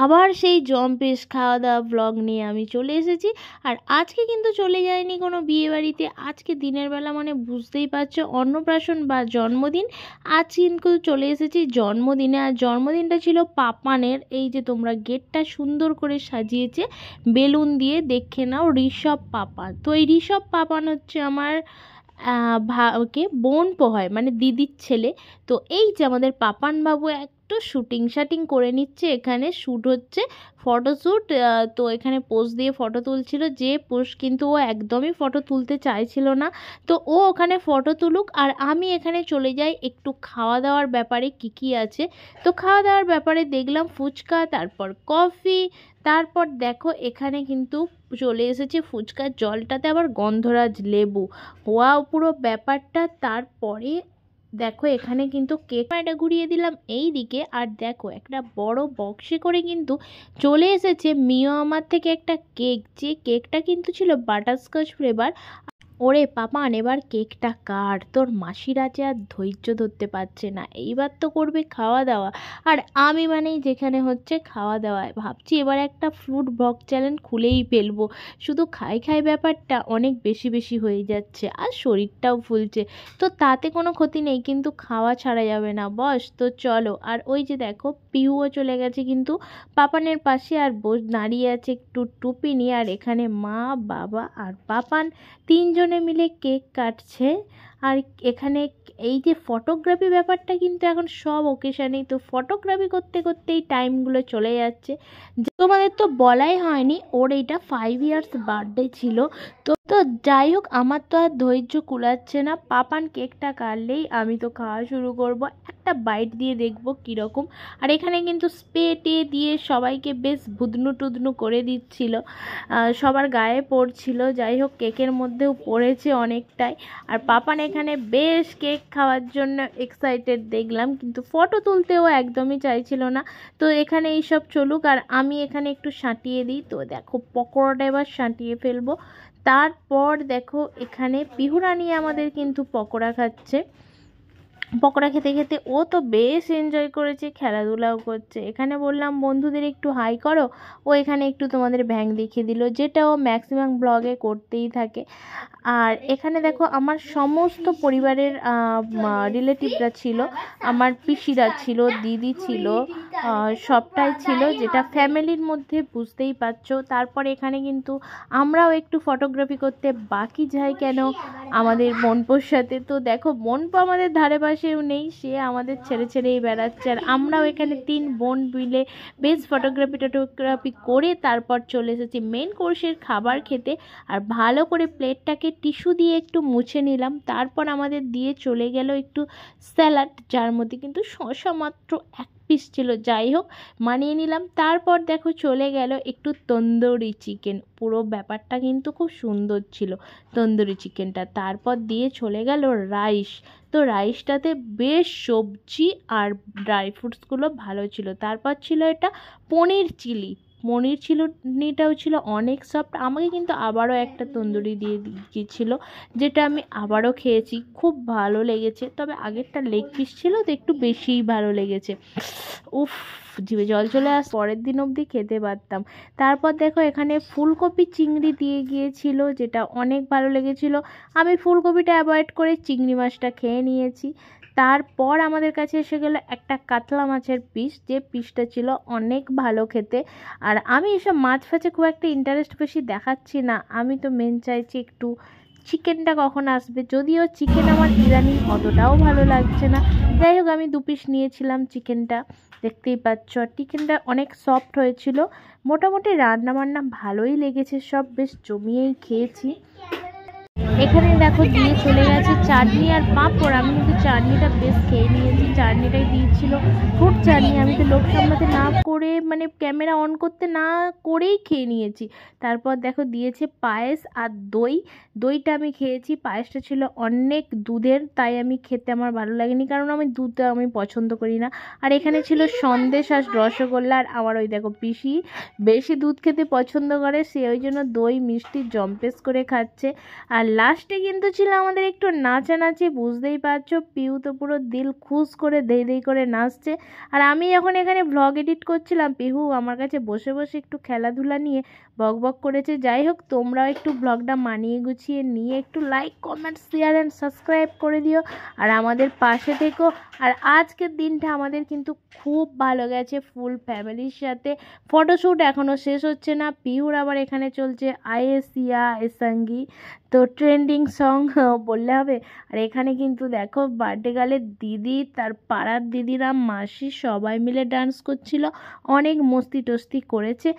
আবার সেই জম্পেশ খাওয়া দাওয়া ব্লগ নিয়ে আমি চলে এসেছি। আর আজকে কিন্তু চলে যায়নি কোনো বিয়েবাড়িতে, আজকে দিনের বেলা মানে বুঝতেই পারছো অন্নপ্রাশন বা জন্মদিন। আজ কিন্তু চলে এসেছি জন্মদিনে, আর জন্মদিনটা ছিল পাপানের। এই যে তোমরা গেটটা সুন্দর করে সাজিয়েছে বেলুন দিয়ে, দেখে নাও ঋষভ পাপান। তো এই ঋষভ পাপান হচ্ছে আমার কে বোন পোহায়, মানে দিদির ছেলে। তো এই যে আমাদের পাপান বাবু একটু শুটিং শাটিং করে নিচ্ছে, এখানে শ্যুট হচ্ছে, ফটোশ্যুট। তো এখানে পোজ দিয়ে ফটো তুলছিল, যে পোজ কিন্তু ও একদমই ফটো তুলতে চাইছিল না। তো ও ওখানে ফটো তুলুক, আর আমি এখানে চলে যাই একটু খাওয়া দাওয়ার ব্যাপারে কি কি আছে। তো খাওয়া দাওয়ার ব্যাপারে দেখলাম ফুচকা, তারপর কফি, তারপর দেখো এখানে কিন্তু চলে এসেছে ফুচকার জলটাতে আবার গন্ধরাজ লেবু, ওয়াও পুরো ব্যাপারটা। তারপরে দেখো এখানে কিন্তু কেক, এটা ঘুরিয়ে দিলাম এই দিকে। আর দেখো একটা বড় বক্সে করে কিন্তু চলে এসেছে মিও আমার থেকে একটা কেক, যে কেকটা কিন্তু ছিল বাটারস্কচ ফ্লেভার। ওরে পাপান, এবার কেকটা কাট, তোর মাসির আছে আর ধৈর্য ধরতে পারছে না, এইবার তো করবে খাওয়া দাওয়া। আর আমি মানেই যেখানে হচ্ছে খাওয়া দাওয়ায় ভাবছি এবার একটা ফ্রুট ব্লগ চ্যানেল খুলেই ফেলবো। শুধু খাই খাই ব্যাপারটা অনেক বেশি বেশি হয়ে যাচ্ছে, আর শরীরটাও ফুলছে। তো তাতে কোনো ক্ষতি নেই, কিন্তু খাওয়া ছাড়া যাবে না বস। তো চলো। আর ওই যে দেখো পিহুও চলে গেছে কিন্তু পাপানের পাশে, আর দাঁড়িয়ে আছে একটু টুপি নিয়ে। আর এখানে মা, বাবা আর পাপান তিনজনে মিলে কেক কাটছে। আর এখানে এই যে ফটোগ্রাফি ব্যাপারটা কিন্তু এখন সব ওকেশানেই, তো ফটোগ্রাফি করতে করতেই টাইমগুলো চলে যাচ্ছে। তোমাদের তো বলাই হয়নি, ওর এইটা 5 ইয়ার্স বার্থডে ছিল। তো তো যাই হোক, আমার তো আর ধৈর্য কুলাচ্ছে না, পাপান কেকটা কাটলেই আমি তো খাওয়া শুরু করব, একটা বাইট দিয়ে দেখবো কীরকম। আর এখানে কিন্তু স্প্রে টে দিয়ে সবাইকে বেশ ভুদনু টুদনু করে দিচ্ছিল, সবার গায়ে পড়ছিল। যাই হোক কেকের মধ্যেও পড়েছে অনেকটাই। আর পাপান এখানে বেশ কেক খাওয়ার জন্য এক্সাইটেড দেখলাম, কিন্তু ফটো তুলতেও একদমই চাইছিল না। তো এখানে এইসব চলুক, আর আমি এখানে একটু সাঁটিয়ে দিই। তো দেখো পকোড়াটা এবার সাঁটিয়ে ফেলবো। তারপর দেখো এখানে পিহুরানি আমাদের কিন্তু পকোড়া খাচ্ছে। পকোড়া খেতে খেতে ও তো বেশ এনজয় করেছে, খেলাধুলাও করছে। এখানে বললাম বন্ধুদের একটু হাই করো, ও এখানে একটু তোমাদের ভ্যাং দেখিয়ে দিল, যেটা ও ম্যাক্সিমাম ব্লগে করতেই থাকে। আর এখানে দেখো আমার সমস্ত পরিবারের রিলেটিভরা ছিল, আমার পিসিরা ছিল, দিদি ছিল, সবটাই ছিল, যেটা ফ্যামিলির মধ্যে বুঝতেই পারছো। তারপর এখানে কিন্তু আমরাও একটু ফটোগ্রাফি করতে বাকি যাই কেন আমাদের মনপোর সাথে। তো দেখো মনপো আমাদের ধারে পাশেও নেই, সে আমাদের ছেড়ে ছেড়েই বেড়াচ্ছে। আর আমরাও এখানে 3 বোন মিলে বেশ ফটোগ্রাফি করে তারপর চলে এসেছি মেন কোর্সের খাবার খেতে। আর ভালো করে প্লেটটাকে টিস্যু দিয়ে একটু মুছে নিলাম। তারপর আমাদের দিয়ে চলে গেল একটু স্যালাড, যার মধ্যে কিন্তু শসা মাত্র 1 পিস ছিল, যাই হোক মানিয়ে নিলাম। তারপর দেখো চলে গেল একটু তন্দুরি চিকেন, পুরো ব্যাপারটা কিন্তু খুব সুন্দর ছিল তন্দুরি চিকেনটা। তারপর দিয়ে চলে গেল রাইস, তো রাইসটাতে বেশ সবজি আর ড্রাই ফ্রুটসগুলো ভালো ছিল। তারপর ছিল এটা পনির চিলি, পনির চিলিটাও ছিল অনেক সফট। আমাকে কিন্তু আবারও একটা তন্দুরি দিয়ে দিয়েছিল, যেটা আমি আবারও খেয়েছি, খুব ভালো লেগেছে। তবে আগেরটা লেগ পিস ছিল তো একটু বেশিই ভালো লেগেছে। উফ, জিভে জল চলে আস, পরের দিন অবধি খেতে পারতাম। তারপর দেখো এখানে ফুলকপি চিংড়ি দিয়ে গিয়েছিল, যেটা অনেক ভালো লেগেছিল। আমি ফুলকপিটা অ্যাভয়েড করে চিংড়ি মাছটা খেয়ে নিয়েছি। তারপর আমাদের কাছে এসে গেল একটা কাতলা মাছের পিস, যে পিসটা ছিল অনেক ভালো খেতে। আর আমি এসব মাছ ফাছে খুব একটা ইন্টারেস্ট বেশি দেখাচ্ছি না, আমি তো মেন চাইছি একটু চিকেনটা কখন আসবে, যদিও চিকেন আমার ইদানিং অতটাও ভালো লাগছে না। যাই হোক আমি 2 পিস নিয়েছিলাম চিকেনটা, দেখতেই পাচ্ছ। আর চিকেনটা অনেক সফট হয়েছিল, মোটামুটি রান্নাবান্না ভালোই লেগেছে, সব বেশ জমিয়েই খেয়েছি। এখানে দেখো দিয়ে চলে গেছে চাটনি আর পাঁপড়, আমি কিন্তু চাটনিটা বেশ খেয়ে নিয়েছি। চাটনিটাই দিয়েছিল ফ্রুট চাটনি, আমি তো লোক সামলাতে না করে মানে ক্যামেরা অন করতে না করেই খেয়ে নিয়েছি। তারপর দেখো দিয়েছে পায়েস আর দই, দইটা আমি খেয়েছি, পায়েসটা ছিল অনেক দুধের, তাই আমি খেতে আমার ভালো লাগেনি, কারণ আমি দুধটা আমি পছন্দ করি না। আর এখানে ছিল সন্দেশ আর রসগোল্লা। আর আমার ওই দেখো পিসি বেশি দুধ খেতে পছন্দ করে, সে ওই জন্য দই মিষ্টি জম্পেস করে খাচ্ছে। আর লাস্টে কিন্তু ছিল আমাদের একটু নাচানাচি, বুঝতেই পারছো পিউ তো পুরো দিল খুশ করে দেই দেই করে নাচছে। আর আমি যখন এখানে ভ্লগ এডিট করছিলাম, পিহু আমার কাছে বসে বসে একটু খেলাধুলা নিয়ে বক বক করেছে। যাই হোক, তোমরাও একটু ব্লগটা মানিয়ে গুছিয়ে নিয়ে একটু like comment share and subscribe করে দিও আর আমাদের পাশে থেকো। আর আজকের দিনটা আমাদের কিন্তু খুব ভালো গেছে ফুল ফ্যামিলির সাথে। ফটোশ্যুট এখনও শেষ হচ্ছে না, পিহুর আবার এখানে চলছে আয়েসিয়া এসাঙ্গি, তো ট্রেন্ডিং সং বললে হবে। আর এখানে কিন্তু দেখো বার্থডে গার্লের দিদি, তার পাড়ার দিদিরা, মাসি সবাই মিলে ডান্স করছিল, অনেক মস্তি টস্তি করেছে।